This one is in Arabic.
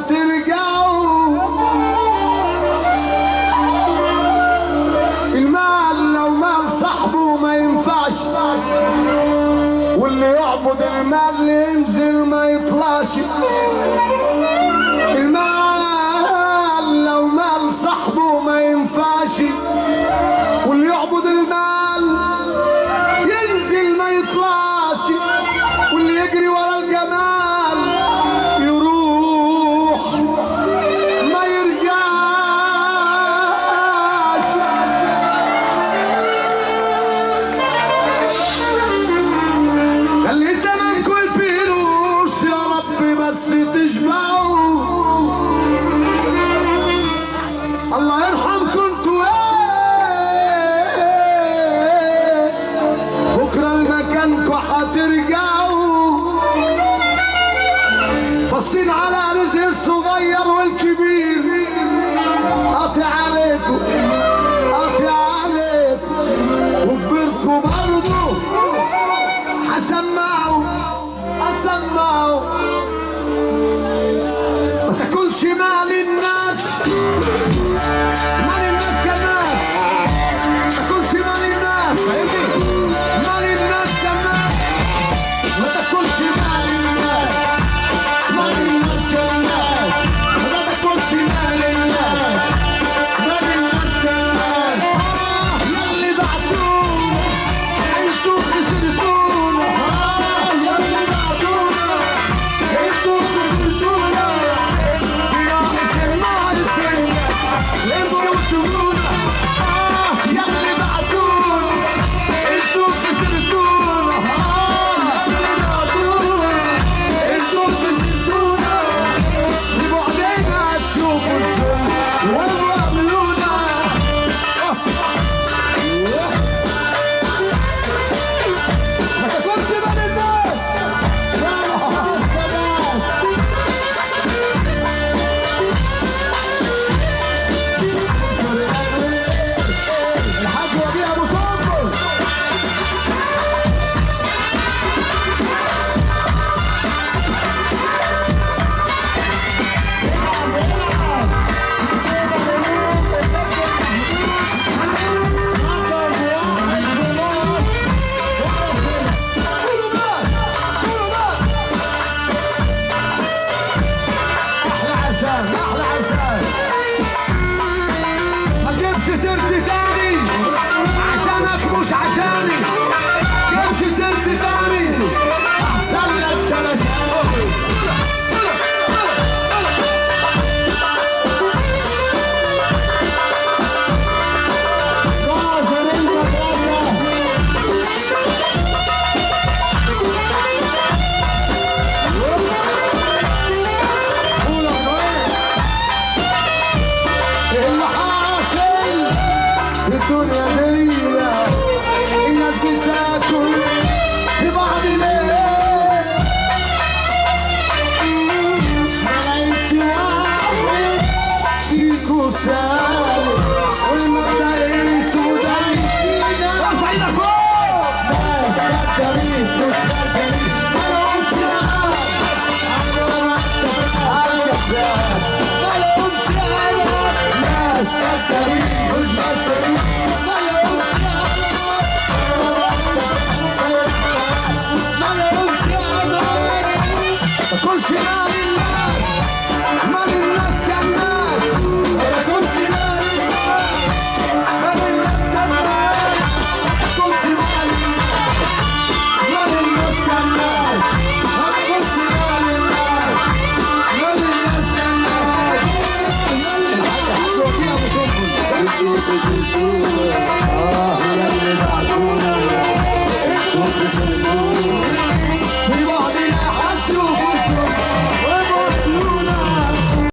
هترجعوا. المال لو مال صاحبه ما ينفعش، واللي يعبد المال ينزل ما يطلعش. المال لو مال صاحبه ما ينفعش، واللي يعبد المال ينزل ما يطلعش. واللي يجري ورا الجمال يروح ما يرجعش. اللي تمنكوا الفلوس يا رب بس تشبعوا. الله يرحمكم انتوا بكره لمكانكوا هترجعوا. بصين على رزق الصغير والكبير، قاطع عليكم قاطع عليكم، وكبركم برضه هسمعوا اسمعوا. ما تاكلش مال الناس، مال الناس كالناس. ما تاكلش مال الناس، مال الناس كالناس. ما تاكلش مال الناس، مال الناس كالناس. ما تاكلش مال الناس، مال الناس كالناس. ياللي بعتونا انتوا خسرتونا. ياللي بعتونا انتوا خسرتونا. انتوا سبونا. ياللي بعتونا انتوا خسرتونا. ياللي بعتونا انتوا خسرتونا. في بعدنا تشوفوا الظلم وتقابلونا. ما تاكلش مال الناس. الحاج وجيه ابو صبر. احلى عسل احلى عسل. ما تجيبش سيرتي تاني عشانك مش عشاني. جيبش سيرتي تاني احسن لك تلاشاني. ناظر المدرسة اللي حاصل في الدنيا دي. الناس بتاكل في بعض ليه؟ ملايين واحد فيكو سالك، والمبدأ انتوا دايسينا. ارفع ايدك فوق. ناس كدابين مش كدابين مالهمش عمل على الكذاب. مالهمش عمل. ناس كدابين مش مسؤولين مالهمش عمل. مالهمش عمل. ما تاكلش